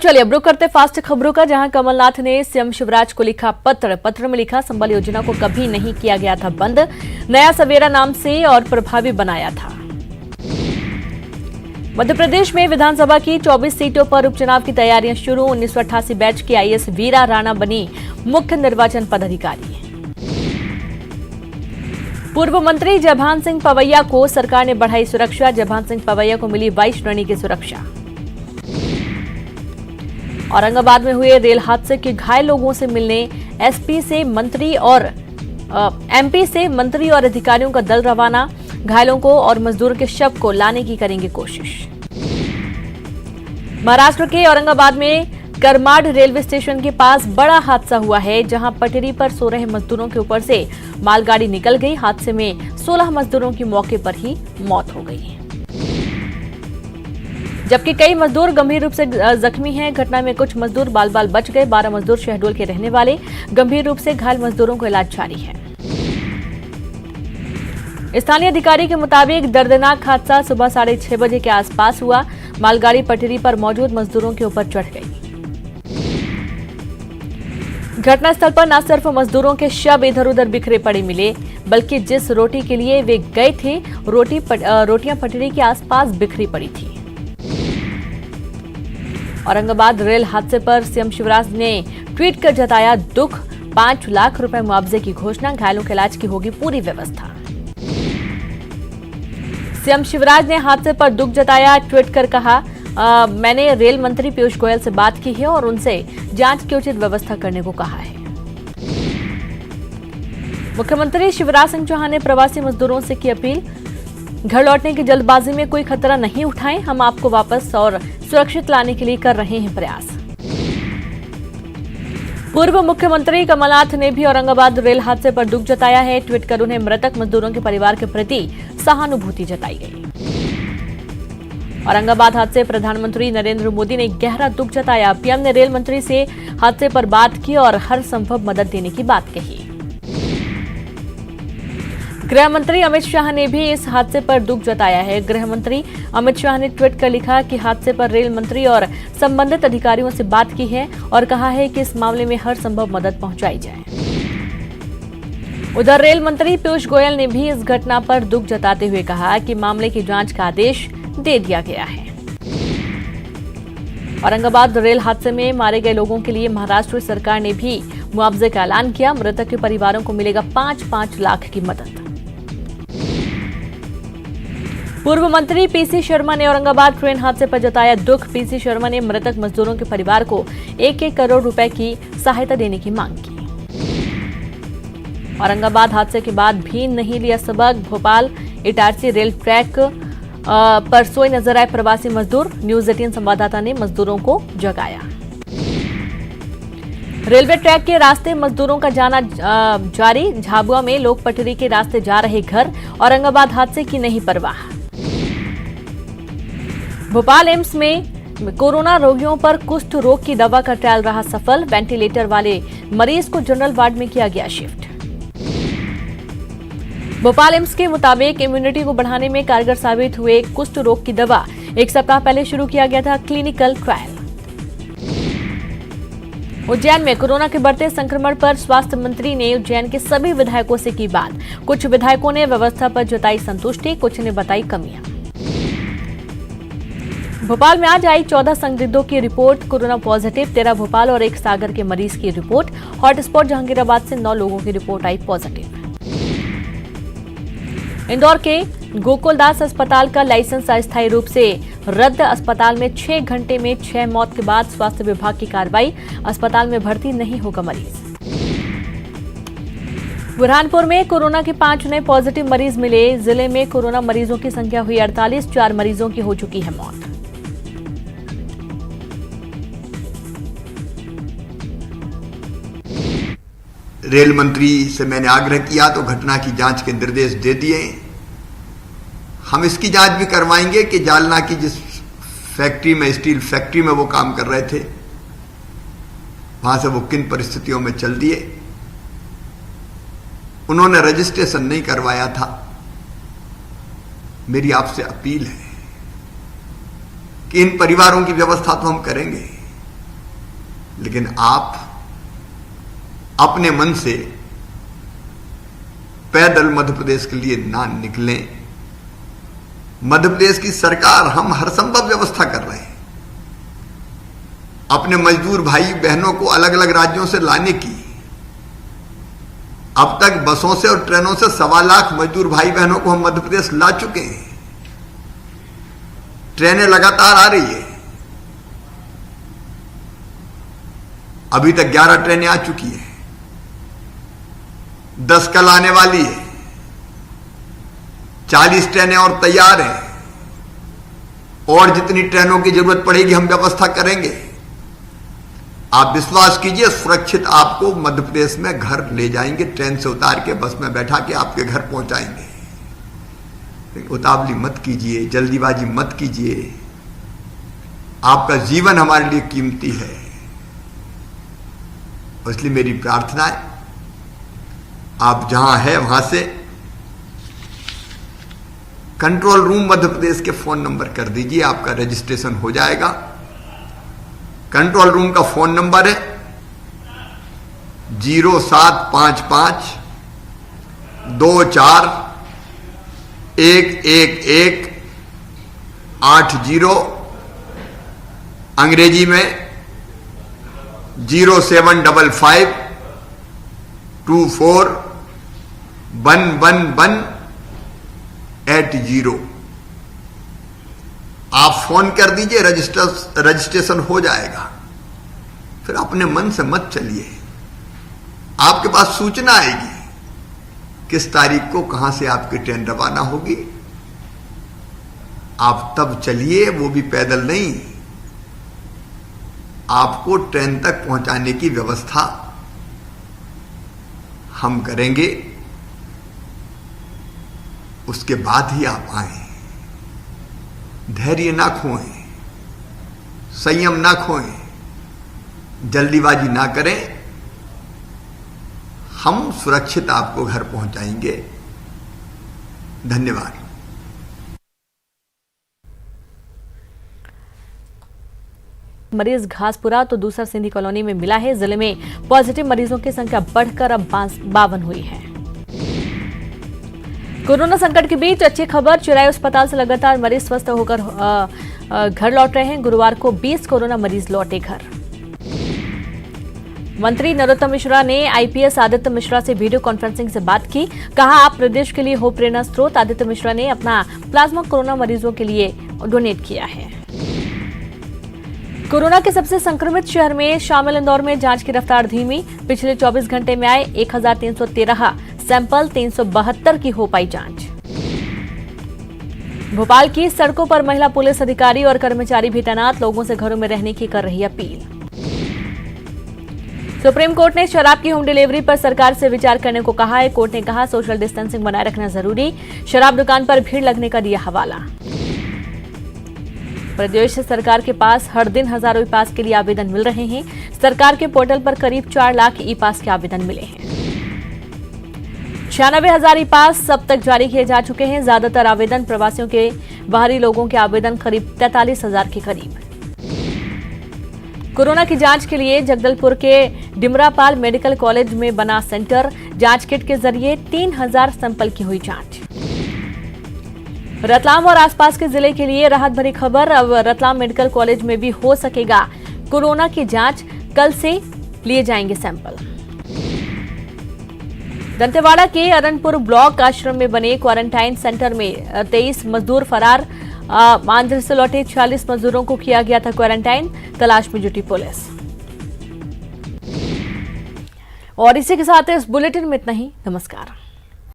चलिए अब रुक करते फास्ट खबरों का, जहां कमलनाथ ने सीएम शिवराज को लिखा पत्र में लिखा, संबल योजना को कभी नहीं किया गया था बंद, नया सवेरा नाम से और प्रभावी बनाया था। मध्य प्रदेश में विधानसभा की 24 सीटों पर उपचुनाव की तैयारियां शुरू, 1988 बैच की आईएएस वीरा राणा बनी मुख्य निर्वाचन पदाधिकारी। पूर्व मंत्री जयभान सिंह पवैया को सरकार ने बढ़ाई सुरक्षा, जयभान सिंह पवैया को मिली 22 श्रेणी की सुरक्षा। औरंगाबाद में हुए रेल हादसे के घायल लोगों से मिलने एमपी से मंत्री और अधिकारियों का दल रवाना, घायलों को और मजदूर के शव को लाने की करेंगे कोशिश। महाराष्ट्र के औरंगाबाद में करमाड रेलवे स्टेशन के पास बड़ा हादसा हुआ है, जहां पटरी पर सो रहे मजदूरों के ऊपर से मालगाड़ी निकल गई। हादसे में 16 मजदूरों की मौके पर ही मौत हो गई, जबकि कई मजदूर गंभीर रूप से जख्मी हैं। घटना में कुछ मजदूर बाल बाल बच गए। 12 मजदूर शहडोल के रहने वाले, गंभीर रूप से घायल मजदूरों को इलाज जारी है। स्थानीय अधिकारी के मुताबिक दर्दनाक हादसा सुबह 6:30 बजे के आसपास हुआ। मालगाड़ी पटरी पर मौजूद मजदूरों के ऊपर चढ़ गई। घटनास्थल पर न सिर्फ मजदूरों के शव इधर उधर बिखरे पड़े मिले, बल्कि जिस रोटी के लिए वे गए थे रोटियां पटरी के आसपास बिखरी पड़ी थी। औरंगाबाद रेल हादसे पर सीएम शिवराज ने ट्वीट कर जताया दुख, 5 लाख रुपए मुआवजे की घोषणा, घायलों के इलाज की होगी पूरी व्यवस्था। सीएम शिवराज ने हादसे पर दुख जताया, ट्वीट कर कहा, मैंने रेल मंत्री पीयूष गोयल से बात की है और उनसे जांच की उचित व्यवस्था करने को कहा है। मुख्यमंत्री शिवराज सिंह चौहान ने प्रवासी मजदूरों से की अपील, घर लौटने की जल्दबाजी में कोई खतरा नहीं उठाएं, हम आपको वापस और सुरक्षित लाने के लिए कर रहे हैं प्रयास। पूर्व मुख्यमंत्री कमलनाथ ने भी औरंगाबाद रेल हादसे पर दुख जताया है। ट्वीट कर उन्हें मृतक मजदूरों के परिवार के प्रति सहानुभूति जताई गई। औरंगाबाद हादसे प्रधानमंत्री नरेंद्र मोदी ने गहरा दुख जताया। पीएम ने रेल मंत्री से हादसे पर बात की और हर संभव मदद देने की बात कही। गृह मंत्री अमित शाह ने भी इस हादसे पर दुख जताया है। गृह मंत्री अमित शाह ने ट्वीट कर लिखा कि हादसे पर रेल मंत्री और संबंधित अधिकारियों से बात की है और कहा है कि इस मामले में हर संभव मदद पहुंचाई जाए। उधर रेल मंत्री पीयूष गोयल ने भी इस घटना पर दुख जताते हुए कहा कि मामले की जांच का आदेश दे दिया गया है। औरंगाबाद रेल हादसे में मारे गए लोगों के लिए महाराष्ट्र सरकार ने भी मुआवजे का ऐलान किया। मृतक के परिवारों को मिलेगा 5-5 लाख की मदद। पूर्व मंत्री पीसी शर्मा ने औरंगाबाद ट्रेन हादसे पर जताया दुख। पीसी शर्मा ने मृतक मजदूरों के परिवार को 1-1 करोड़ रुपए की सहायता देने की मांग की। औरंगाबाद हादसे के बाद भी नहीं लिया सबक। भोपाल इटारसी रेल ट्रैक पर सोए नजर आए प्रवासी मजदूर। न्यूज 18 संवाददाता ने मजदूरों को जगाया। रेलवे ट्रैक के रास्ते मजदूरों का जाना जारी। झाबुआ में लोग पटरी के रास्ते जा रहे घर। औरंगाबाद हादसे की नहीं परवाह। भोपाल एम्स में कोरोना रोगियों पर कुष्ठ रोग की दवा का ट्रायल रहा सफल। वेंटिलेटर वाले मरीज को जनरल वार्ड में किया गया शिफ्ट। भोपाल एम्स के मुताबिक इम्यूनिटी को बढ़ाने में कारगर साबित हुए कुष्ठ रोग की दवा 1 सप्ताह पहले शुरू किया गया था क्लिनिकल ट्रायल। उज्जैन में कोरोना के बढ़ते संक्रमण पर स्वास्थ्य मंत्री ने उज्जैन के सभी विधायकों से की बात। कुछ विधायकों ने व्यवस्था पर जताई संतुष्टि, कुछ ने बताई कमियां। भोपाल में आज आई 14 संदिग्धों की रिपोर्ट कोरोना पॉजिटिव। 13 भोपाल और 1 सागर के मरीज की रिपोर्ट। हॉटस्पॉट जहांगीराबाद से 9 लोगों की रिपोर्ट आई पॉजिटिव। इंदौर के गोकुलदास अस्पताल का लाइसेंस अस्थायी रूप से रद्द। अस्पताल में 6 घंटे में 6 मौत के बाद स्वास्थ्य विभाग की कार्रवाई। अस्पताल में भर्ती नहीं होगा मरीज। बुरहानपुर में कोरोना के 5 नए पॉजिटिव मरीज मिले। जिले में कोरोना मरीजों की संख्या हुई 48। 4 मरीजों की हो चुकी है मौत। रेल मंत्री से मैंने आग्रह किया तो घटना की जांच के निर्देश दे दिए। हम इसकी जांच भी करवाएंगे कि जालना की जिस फैक्ट्री में, स्टील फैक्ट्री में वो काम कर रहे थे, वहां से वो किन परिस्थितियों में चल दिए। उन्होंने रजिस्ट्रेशन नहीं करवाया था। मेरी आपसे अपील है कि इन परिवारों की व्यवस्था तो हम करेंगे, लेकिन आप अपने मन से पैदल मध्य प्रदेश के लिए ना निकलें। मध्य प्रदेश की सरकार, हम हर संभव व्यवस्था कर रहे हैं अपने मजदूर भाई बहनों को अलग अलग राज्यों से लाने की। अब तक बसों से और ट्रेनों से 1.25 लाख मजदूर भाई बहनों को हम मध्य प्रदेश ला चुके हैं। ट्रेनें लगातार आ रही है, अभी तक 11 ट्रेनें आ चुकी हैं, 10 कल आने वाली है, 40 ट्रेनें और तैयार हैं, और जितनी ट्रेनों की जरूरत पड़ेगी हम व्यवस्था करेंगे। आप विश्वास कीजिए, सुरक्षित आपको मध्य प्रदेश में घर ले जाएंगे, ट्रेन से उतार के बस में बैठा के आपके घर पहुंचाएंगे। उतावली मत कीजिए, जल्दीबाजी मत कीजिए, आपका जीवन हमारे लिए कीमती है। इसलिए मेरी प्रार्थना है, आप जहां हैं वहां से कंट्रोल रूम मध्य प्रदेश के फोन नंबर कर दीजिए, आपका रजिस्ट्रेशन हो जाएगा। कंट्रोल रूम का फोन नंबर है 0755 24 11180, अंग्रेजी में 0755 24 11180। आप फोन कर दीजिए, रजिस्ट्रेशन हो जाएगा। फिर अपने मन से मत चलिए, आपके पास सूचना आएगी किस तारीख को कहां से आपकी ट्रेन रवाना होगी। आप तब चलिए, वो भी पैदल नहीं, आपको ट्रेन तक पहुंचाने की व्यवस्था हम करेंगे, उसके बाद ही आप आए। धैर्य ना खोएं, संयम ना खोएं, जल्दीबाजी ना करें, हम सुरक्षित आपको घर पहुंचाएंगे। धन्यवाद। मरीज घासपुरा तो दूसरा सिंधी कॉलोनी में मिला है। जिले में पॉजिटिव मरीजों की संख्या बढ़कर अब 52 हुई है। कोरोना संकट के बीच अच्छी खबर, चिरायू अस्पताल से लगातार मरीज स्वस्थ होकर घर लौट रहे हैं। गुरुवार को 20 कोरोना मरीज लौटे घर। मंत्री नरोत्तम मिश्रा ने आईपीएस आदित्य मिश्रा से वीडियो कॉन्फ्रेंसिंग से बात की। कहा, आप प्रदेश के लिए हो प्रेरणा स्रोत। आदित्य मिश्रा ने अपना प्लाज्मा कोरोना मरीजों के लिए डोनेट किया है। कोरोना के सबसे संक्रमित शहर में शामिल इंदौर में जांच की रफ्तार धीमी। पिछले 24 घंटे में आए 1313 सैंपल, 372 की हो पाई जांच। भोपाल की सड़कों पर महिला पुलिस अधिकारी और कर्मचारी भी तैनात, लोगों से घरों में रहने की कर रही अपील। सुप्रीम कोर्ट ने शराब की होम डिलीवरी पर सरकार से विचार करने को कहा है। कोर्ट ने कहा, सोशल डिस्टेंसिंग बनाए रखना जरूरी, शराब दुकान पर भीड़ लगने का दिया हवाला। प्रदेश सरकार के पास हर दिन हजारों ई पास के लिए आवेदन मिल रहे हैं। सरकार के पोर्टल पर करीब 4 लाख ई पास के आवेदन मिले हैं। 96,000 ई पास अब तक जारी किए जा चुके हैं। ज्यादातर आवेदन प्रवासियों के, बाहरी लोगों के आवेदन करीब 43,000 के करीब। कोरोना की जांच के लिए जगदलपुर के डिमरापाल मेडिकल कॉलेज में बना सेंटर। जांच किट के जरिए 3,000 सैंपल की हुई जांच। रतलाम और आसपास के जिले के लिए राहत भरी खबर, अब रतलाम मेडिकल कॉलेज में भी हो सकेगा कोरोना की जांच। कल से लिए जाएंगे सैंपल। दंतेवाड़ा के अरनपुर ब्लॉक आश्रम में बने क्वारंटाइन सेंटर में 23 मजदूर फरार। आंध्र से लौटे 46 मजदूरों को किया गया था क्वारंटाइन, तलाश में जुटी पुलिस। और इसी के साथ इस बुलेटिन में इतना ही। नमस्कार।